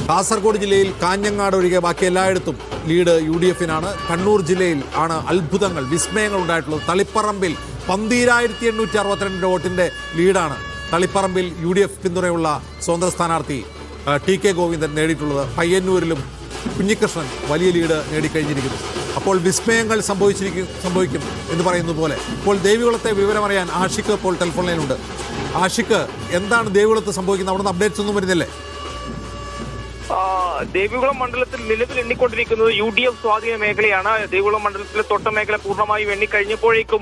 കാസർഗോഡ് ജില്ലയിൽ കാഞ്ഞങ്ങാട് ഒഴികെ ബാക്കി എല്ലായിടത്തും ലീഡ് UDF-നാണ്. കണ്ണൂർ ജില്ലയിൽ ആണ് അത്ഭുതങ്ങൾ, വിസ്മയങ്ങൾ ഉണ്ടായിട്ടുള്ളത്. തളിപ്പറമ്പിൽ 12,862 വോട്ടിൻ്റെ ലീഡാണ് തളിപ്പറമ്പിൽ UDF പിന്തുണയുള്ള സ്വതന്ത്ര സ്ഥാനാർത്ഥി TK ഗോവിന്ദൻ നേടിയിട്ടുള്ളത്. പയ്യന്നൂരിലും കുഞ്ഞികൃഷ്ണൻ വലിയ ലീഡ് നേടിക്കഴിഞ്ഞിരിക്കുന്നു. അപ്പോൾ വിസ്മയങ്ങൾ സംഭവിക്കും എന്ന് പറയുന്നത് പോലെ ഇപ്പോൾ ദേവികുളത്തെ വിവരമറിയാൻ ആഷിഖ് ഇപ്പോൾ ടെലിഫോൺ ലൈനുണ്ട്. ആഷിഖ്, എന്താണ് ദേവികുളത്ത് സംഭവിക്കുന്നത്? അവിടുന്ന് അപ്ഡേറ്റ്സ് ഒന്നും വരുന്നില്ലേ? ദേവികുളം മണ്ഡലത്തിൽ നിലവിൽ എണ്ണിക്കൊണ്ടിരിക്കുന്നത് UDF സ്വാധീന മേഖലയാണ്. ദേവികുളം മണ്ഡലത്തിലെ തൊട്ട മേഖല പൂർണ്ണമായും എണ്ണിക്കഴിഞ്ഞപ്പോഴേക്കും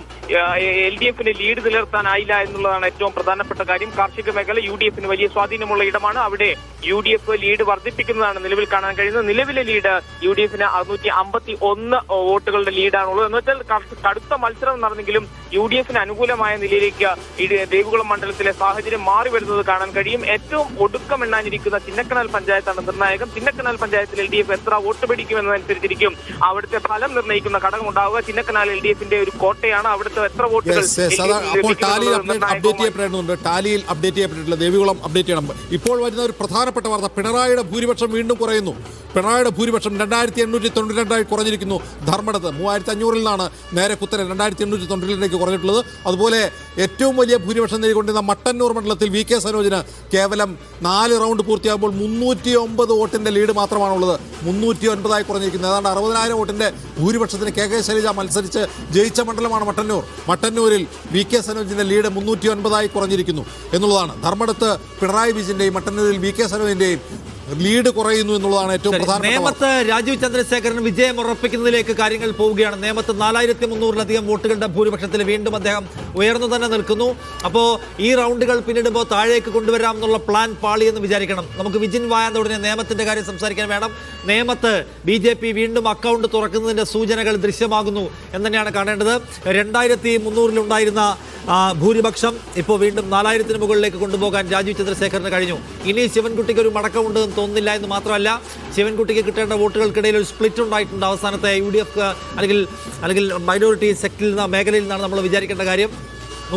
LDF-ന് ലീഡ് നിലനിർത്താനായില്ല എന്നുള്ളതാണ് ഏറ്റവും പ്രധാനപ്പെട്ട കാര്യം. കാർഷിക മേഖല UDF-ന് വലിയ സ്വാധീനമുള്ള ഇടമാണ്. അവിടെ UDF ലീഡ് വർദ്ധിപ്പിക്കുന്നതാണ് നിലവിൽ കാണാൻ കഴിയുന്നത്. നിലവിലെ ലീഡ് UDF-ന് 651 വോട്ടുകളുടെ ലീഡാണുള്ളത്. എന്ന് വെച്ചാൽ കടുത്ത മത്സരം നടന്നെങ്കിലും UDF-ന് അനുകൂലമായ നിലയിലേക്ക് ദേവികുളം മണ്ഡലത്തിലെ സാഹചര്യം മാറി വരുന്നത് കാണാൻ കഴിയും. ഏറ്റവും ഒടുക്കം എണ്ണാനിരിക്കുന്ന ചിന്നക്കനാൽ പഞ്ചായത്താണ് നിർണായകം. ചിന്നക്കനാൽ പഞ്ചായത്തിൽ LDF എത്ര വോട്ട് പിടിക്കുമെന്നതനുസരിച്ചിരിക്കും അവിടുത്തെ ഫലം നിർണ്ണയിക്കുന്ന ഘടകം ഉണ്ടാവുക. ചിന്നക്കനാൽ LDF-ന്റെ ഒരു കോട്ടയാണ്. അവിടുത്തെ എത്ര വോട്ടുകൾ ടാലിയിൽ അപ്ഡേറ്റ് ചെയ്യപ്പെട്ടിട്ടില്ല. ദേവികുളം അപ്ഡേറ്റ് ചെയ്യണം. ഇപ്പോൾ വരുന്ന ഒരു പ്രധാനപ്പെട്ട വാർത്ത, പിണറായിയുടെ ഭൂരിപക്ഷം വീണ്ടും കുറയുന്നു. പിണറായിയുടെ ഭൂരിപക്ഷം 2892 കുറഞ്ഞിരിക്കുന്നു. ധർമ്മടത്ത് 3500-ൽ നിന്നാണ് നേരെ കുത്തനെ 2892-ലേക്ക് കുറഞ്ഞിട്ടുള്ളത്. അതുപോലെ ഏറ്റവും വലിയ ഭൂരിപക്ഷം നേടിക്കൊണ്ടിരുന്ന മട്ടന്നൂർ മണ്ഡലത്തിൽ VK സനോജിന് കേവലം 4 റൗണ്ട് പൂർത്തിയാകുമ്പോൾ 309 വോട്ടിന്റെ ലീഡ് മാത്രമാണുള്ളത്. 309 കുറഞ്ഞിരിക്കുന്നത്. ഏതാണ്ട് 60,000 വോട്ടിന്റെ ഭൂരിപക്ഷത്തിന് KK ശൈലജ മത്സരിച്ച് ജയിച്ച മണ്ഡലമാണ് മട്ടന്നൂർ. മട്ടന്നൂരിൽ VK സനോജിന്റെ ലീഡ് 309 കുറഞ്ഞിരിക്കുന്നു എന്നുള്ളതാണ്. ധർമ്മടത്ത് പിണറായി വിജയന്റെയും മട്ടന്നൂരിൽ VK സനോജിന്റെയും ലീഡ് കുറയുന്നു എന്നുള്ളതാണ് ഏറ്റവും പ്രധാനപ്പെട്ട. നേമത്ത് രാജീവ് ചന്ദ്രശേഖരൻ വിജയം ഉറപ്പിക്കുന്നതിലേക്ക് കാര്യങ്ങൾ പോവുകയാണ്. നേമത്ത് 4300-ലധികം വോട്ടുകളുടെ ഭൂരിപക്ഷത്തിൽ വീണ്ടും അദ്ദേഹം ഉയർന്നു തന്നെ നിൽക്കുന്നു. അപ്പോൾ ഈ റൗണ്ടുകൾ പിന്നിടുമ്പോൾ താഴേക്ക് കൊണ്ടുവരാം എന്നുള്ള പ്ലാൻ പാളിയെന്ന് വിചാരിക്കണം. നമുക്ക് വിജിൻ വായാന്തോടിനെ നേമത്തിന്റെ കാര്യം സംസാരിക്കാൻ വേണം. നേമത്ത് BJP വീണ്ടും അക്കൗണ്ട് തുറക്കുന്നതിന്റെ സൂചനകൾ ദൃശ്യമാകുന്നു എന്ന് തന്നെയാണ് കാണേണ്ടത്. 2300-ലുണ്ടായിരുന്ന ഭൂരിപക്ഷം ഇപ്പോൾ വീണ്ടും 4000-ന് മുകളിലേക്ക് കൊണ്ടുപോകാൻ രാജീവ് ചന്ദ്രശേഖറിന് കഴിഞ്ഞു. ഇനി ശിവൻകുട്ടിക്ക് ഒരു മടക്കമുണ്ട് എന്ന് തോന്നുന്നില്ല എന്ന് മാത്രമല്ല, ശിവൻകുട്ടിക്ക് കിട്ടേണ്ട വോട്ടുകൾക്കിടയിൽ ഒരു സ്പ്ലിറ്റ് ഉണ്ടായിട്ടുണ്ട്. അവസാനത്തെ UDF അല്ലെങ്കിൽ മൈനോറിറ്റി സെക്ടറിൽ മേഖലയിൽ നിന്നാണ് നമ്മൾ വിചാരിക്കേണ്ട കാര്യം.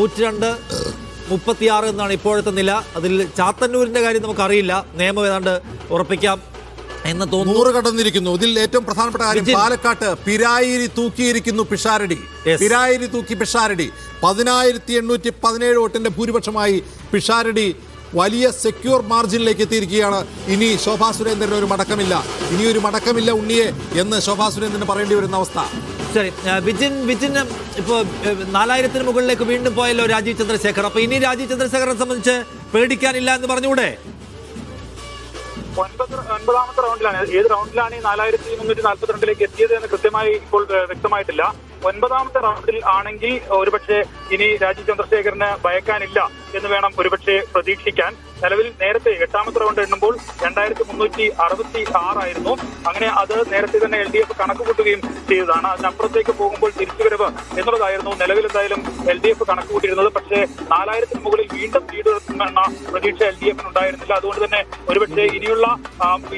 102-36 എന്നാണ് ഇപ്പോഴത്തെ നില. അതിൽ ചാത്തന്നൂരിന്റെ കാര്യം നമുക്കറിയില്ല. നിയമം ഏതാണ്ട് ഉറപ്പിക്കാം എന്ന് തോന്നുന്നു. 100 കടന്നിരിക്കുന്നു. ഇതിൽ ഏറ്റവും പ്രധാനപ്പെട്ട കാര്യം, പാലക്കാട്ട് പിരായിരി തൂക്കിയിരിക്കുന്നു പിഷാരടി. പിരായിരി തൂക്കി പിഷാരടി 10,817 വോട്ടിന്റെ ഭൂരിപക്ഷമായി പിഷാരടി വലിയ സെക്യൂർ മാർജിനിലേക്ക് എത്തിയിരിക്കുകയാണ്. ഇനി ശോഭാ സുരേന്ദ്രന് ഒരു മടക്കമില്ല, ഇനിയൊരു മടക്കമില്ല ഉണ്ണിയെ എന്ന് ശോഭാ സുരേന്ദ്രന് പറയേണ്ടി വരുന്ന അവസ്ഥ. ശരി, വിജിന് ഇപ്പോൾ 4000-ന് മുകളിലേക്ക് വീണ്ടും പോയല്ലോ രാജീവ് ചന്ദ്രശേഖർ. അപ്പൊ ഇനി രാജീവ് ചന്ദ്രശേഖരനെ സംബന്ധിച്ച് പേടിക്കാനില്ല എന്ന് പറഞ്ഞുകൂടെ? 9ാമത്തെ റൗണ്ടിലാണ്. ഏത് റൗണ്ടിലാണ് ഈ 4342-ലേക്ക് എത്തിയത് എന്ന് കൃത്യമായി ഇപ്പോൾ വ്യക്തമായിട്ടില്ല. 9ാമത്തെ റൗണ്ടിൽ ആണെങ്കിൽ ഒരുപക്ഷെ ഇനി രാജീവ് ചന്ദ്രശേഖരന് ഭയക്കാനില്ല എന്ന് വേണം ഒരുപക്ഷെ പ്രതീക്ഷിക്കാൻ. നിലവിൽ നേരത്തെ 8ാമത്തെ റൗണ്ട് എണ്ണുമ്പോൾ 2366 ആയിരുന്നു. അങ്ങനെ അത് നേരത്തെ തന്നെ LDF കണക്കുകൂട്ടുകയും ചെയ്തതാണ്. അതിനപ്പുറത്തേക്ക് പോകുമ്പോൾ തിരിച്ചുവരവ് എന്നുള്ളതായിരുന്നു നിലവിൽ എന്തായാലും LDF കണക്കുകൂട്ടിയിരുന്നത്. പക്ഷേ 4000-ന് മുകളിൽ വീണ്ടും ലീഡ് എന്ന പ്രതീക്ഷ LDF-ന് ഉണ്ടായിരുന്നില്ല. അതുകൊണ്ട് തന്നെ ഒരുപക്ഷെ ഇനിയുള്ള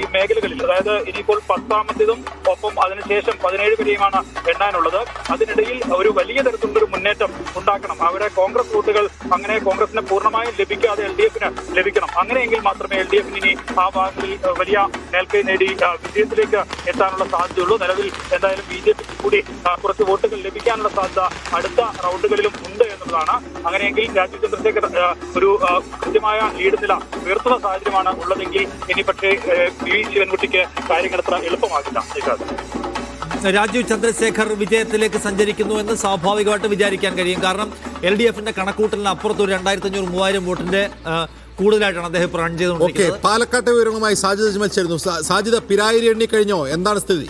ഈ മേഖലകളിൽ, അതായത് ഇനിയിപ്പോൾ 10ാമത്തേതും ഒപ്പം അതിനുശേഷം 17 വരെയുമാണ് എണ്ണാനുള്ളത്. അതിനിടയിൽ ഒരു വലിയ തരത്തിലുള്ളൊരു മുന്നേറ്റം ഉണ്ടാക്കണം. അവിടെ കോൺഗ്രസ് വോട്ടുകൾ അങ്ങനെ കോൺഗ്രസിന് പൂർണ്ണമായും ലഭിക്കാതെ LDF-ന് ലഭിക്കണം. അങ്ങനെയെങ്കിൽ മാത്രമേ LDF-ന് ഇനി ആ ഭാഗങ്ങളിൽ വലിയ മേൽക്കൈ നേടി വിജയത്തിലേക്ക് എത്താനുള്ള സാധ്യതയുള്ളൂ. നിലവിൽ എന്തായാലും BJP കൂടി കുറച്ച് വോട്ടുകൾ ലഭിക്കാനുള്ള സാധ്യത അടുത്ത റൗണ്ടുകളിലും ഉണ്ട് എന്നുള്ളതാണ്. അങ്ങനെയെങ്കിൽ രാജീവ് ചന്ദ്രശേഖർ ഒരു കൃത്യമായ ലീഡ് നില ഉയർത്തുന്ന സാഹചര്യമാണ് ഉള്ളതെങ്കിൽ ഇനി പക്ഷേ ശിവൻകുട്ടിക്ക് കാര്യങ്ങൾ അത്ര എളുപ്പമാകില്ല. രാജീവ് ചന്ദ്രശേഖർ വിജയത്തിലേക്ക് സഞ്ചരിക്കുന്നു എന്ന് സ്വാഭാവികമായിട്ട് വിചാരിക്കാൻ കഴിയും. കാരണം LDF-ന്റെ കണക്കൂട്ടലിന് അപ്പുറത്ത് ഒരു 2500-3000 വോട്ടിന്റെ കൂടുതലായിട്ടാണ് അദ്ദേഹം റൺ ചെയ്തുകൊണ്ടിരിക്കുന്നത്. പാലക്കാട്ടെ വിവരങ്ങളുമായി സാജിദ് ചേരുന്നു. സാജിദ്, പിരായിരി എണ്ണി കഴിഞ്ഞോ? എന്താണ് സ്ഥിതി?